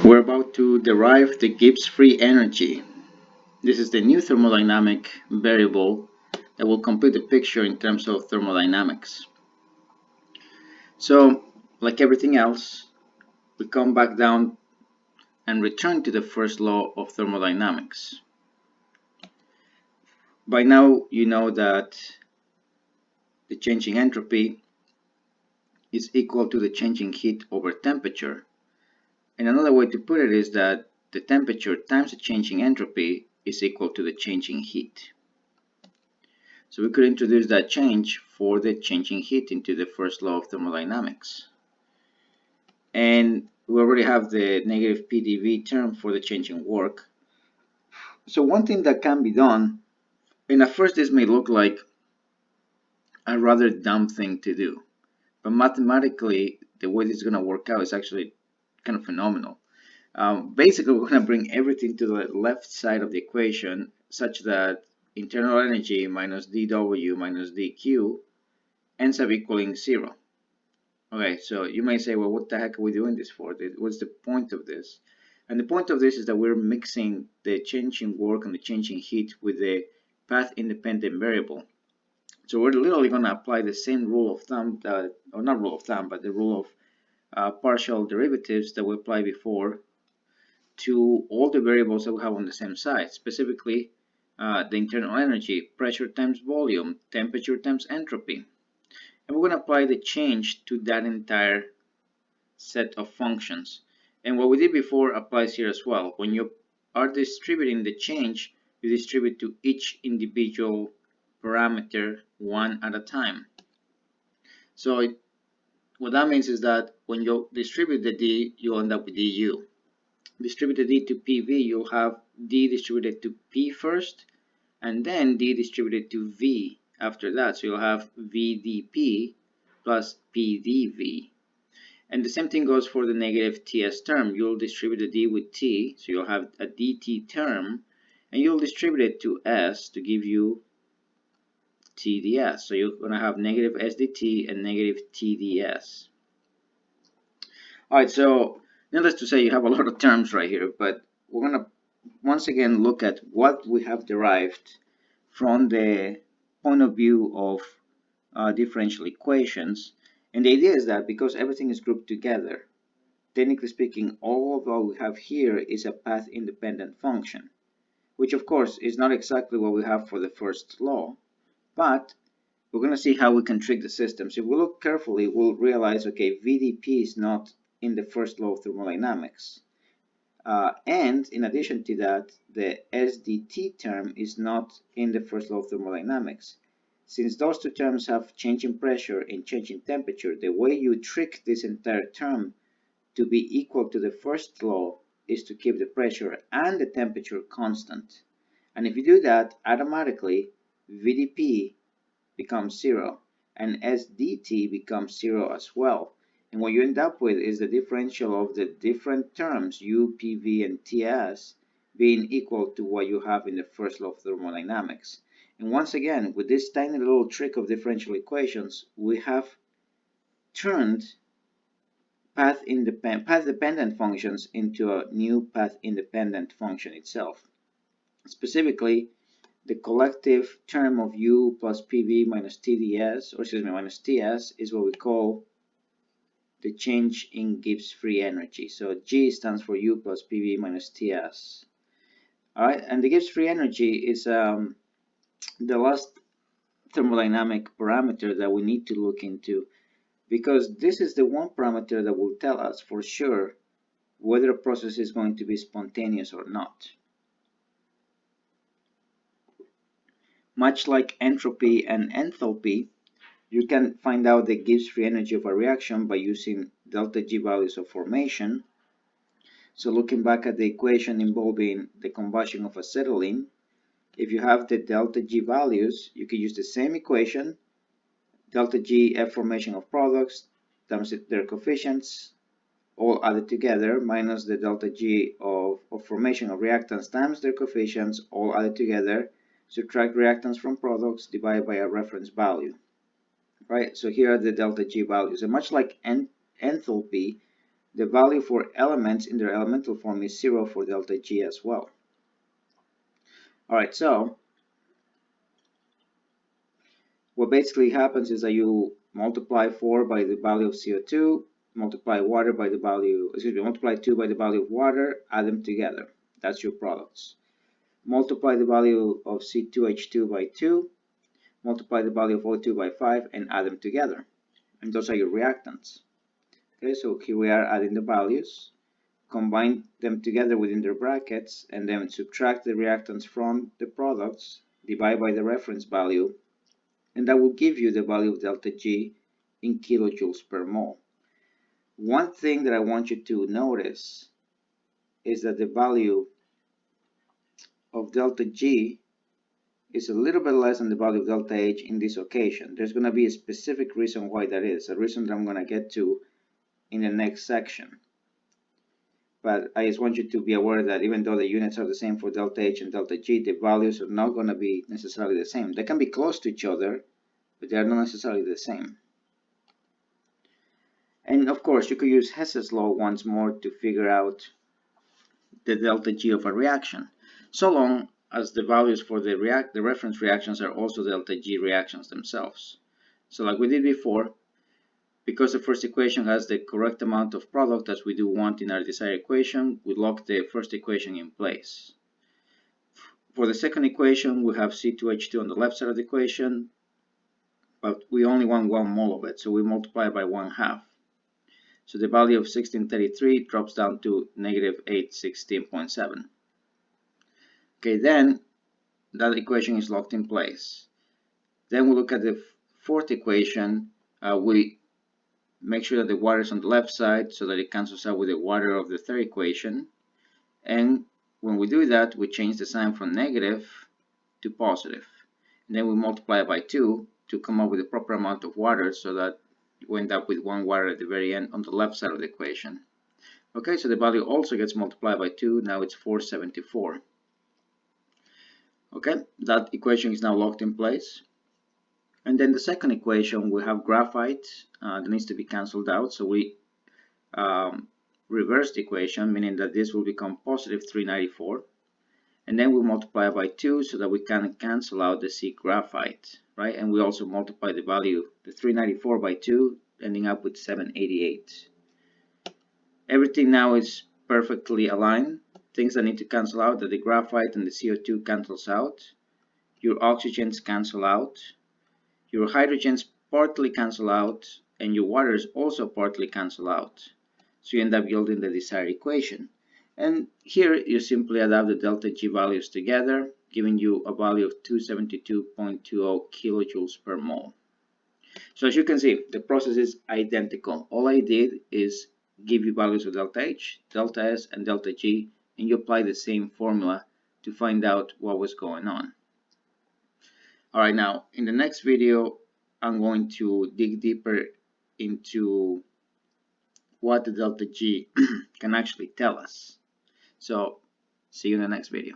We're about to derive the Gibbs Free Energy. This is the new thermodynamic variable that will complete the picture in terms of thermodynamics. So, like everything else, we come back down and return to the first law of thermodynamics. By now, you know that the changing entropy is equal to the changing heat over temperature. And another way to put it is that the temperature times the changing entropy is equal to the changing heat. So we could introduce that change for the changing heat into the first law of thermodynamics. And we already have the negative PDV term for the changing work. So one thing that can be done, and at first this may look like a rather dumb thing to do, but mathematically the way this is going to work out is actually kind of phenomenal. Basically, we're going to bring everything to the left side of the equation such that internal energy minus dW minus dQ ends up equaling 0. Okay, so you may say, well, what the heck are we doing this for? What's the point of this? And the point of this is that we're mixing the changing work and the changing heat with the path-independent variable. So we're literally going to apply the same rule of thumb, or not rule of thumb, but the rule of partial derivatives that we applied before to all the variables that we have on the same side, specifically the internal energy, pressure times volume, temperature times entropy. And we're going to apply the change to that entire set of functions. And what we did before applies here as well. When you are distributing the change, you distribute to each individual parameter one at a time. So what that means is that when you distribute the d, you'll end up with du. Distribute the d to pv, you'll have d distributed to p first, and then d distributed to v after that. So you'll have vdp plus pdv. And the same thing goes for the negative ts term. You'll distribute the d with t, so you'll have a dt term, and you'll distribute it to s to give you tds. So you're going to have negative sdt and negative tds. Alright, so needless to say, you have a lot of terms right here, but we're going to once again look at what we have derived from the point of view of differential equations. And the idea is that because everything is grouped together, technically speaking, all of what we have here is a path-independent function, which of course is not exactly what we have for the first law, but we're going to see how we can trick the system. So if we look carefully, we'll realize, okay, VDP is not in the first law of thermodynamics. And in addition to that, the SDT term is not in the first law of thermodynamics. Since those two terms have changing pressure and changing temperature, the way you trick this entire term to be equal to the first law is to keep the pressure and the temperature constant. And if you do that, automatically VDP becomes 0 and SDT becomes 0 as well. And what you end up with is the differential of the different terms U, PV, and TS being equal to what you have in the first law of thermodynamics. And once again, with this tiny little trick of differential equations, we have turned path-dependent functions into a new path-independent function itself. Specifically, the collective term of U plus PV minus TDS, or excuse me, minus TS, is what we call the change in Gibbs free energy. So G stands for U plus PV minus TS. All right, and the Gibbs free energy is the last thermodynamic parameter that we need to look into, because this is the one parameter that will tell us for sure whether a process is going to be spontaneous or not. Much like entropy and enthalpy, you can find out the Gibbs free energy of a reaction by using delta G values of formation. So looking back at the equation involving the combustion of acetylene, if you have the delta G values, you can use the same equation, delta G F formation of products times their coefficients, all added together, minus the delta G of formation of reactants times their coefficients, all added together, subtract reactants from products, divide by a reference value. Right, so here are the delta G values. And much like enthalpy, the value for elements in their elemental form is 0 for delta G as well. Alright, so what basically happens is that you multiply 4 by the value of CO2, multiply water by the value, multiply 2 by the value of water, add them together. That's your products. Multiply the value of C2H2 by 2, multiply the value of O2 by 5, and add them together. And those are your reactants. Okay, so here we are adding the values, combine them together within their brackets, and then subtract the reactants from the products, divide by the reference value, and that will give you the value of delta G in kilojoules per mole. One thing that I want you to notice is that the value of delta G is a little bit less than the value of delta H in this occasion. There's going to be a specific reason why that is, a reason that I'm going to get to in the next section. But I just want you to be aware that even though the units are the same for delta H and delta G, the values are not going to be necessarily the same. They can be close to each other, but they are not necessarily the same. And of course, you could use Hess's law once more to figure out the delta G of a reaction, so long as the values for the reference reactions are also delta G reactions themselves. So like we did before, because the first equation has the correct amount of product as we do want in our desired equation, we lock the first equation in place. For the second equation, we have C2H2 on the left side of the equation, but we only want 1 mole of it, so we multiply by 1/2. So the value of 1633 drops down to negative 816.7. Okay, then that equation is locked in place. Then we look at the fourth equation. We make sure that the water is on the left side so that it cancels out with the water of the third equation. And when we do that, we change the sign from negative to positive. And then we multiply it by 2 to come up with the proper amount of water so that you end up with 1 water at the very end on the left side of the equation. Okay, so the value also gets multiplied by 2. Now it's 474. Okay, that equation is now locked in place. And then the second equation, we have graphite that needs to be cancelled out. So we reverse the equation, meaning that this will become positive 394. And then we multiply by 2 so that we can cancel out the C graphite, right? And we also multiply the value, the 394 by 2, ending up with 788. Everything now is perfectly aligned. Things that need to cancel out, that the graphite and the CO2 cancels out. Your oxygens cancel out. Your hydrogens partly cancel out, and your waters also partly cancel out. So you end up yielding the desired equation. And here you simply add up the delta G values together, giving you a value of 272.20 kilojoules per mole. So as you can see, the process is identical. All I did is give you values of delta H, delta S, and delta G, and you apply the same formula to find out what was going on. Alright, now in the next video, I'm going to dig deeper into what the delta G can actually tell us. So, see you in the next video.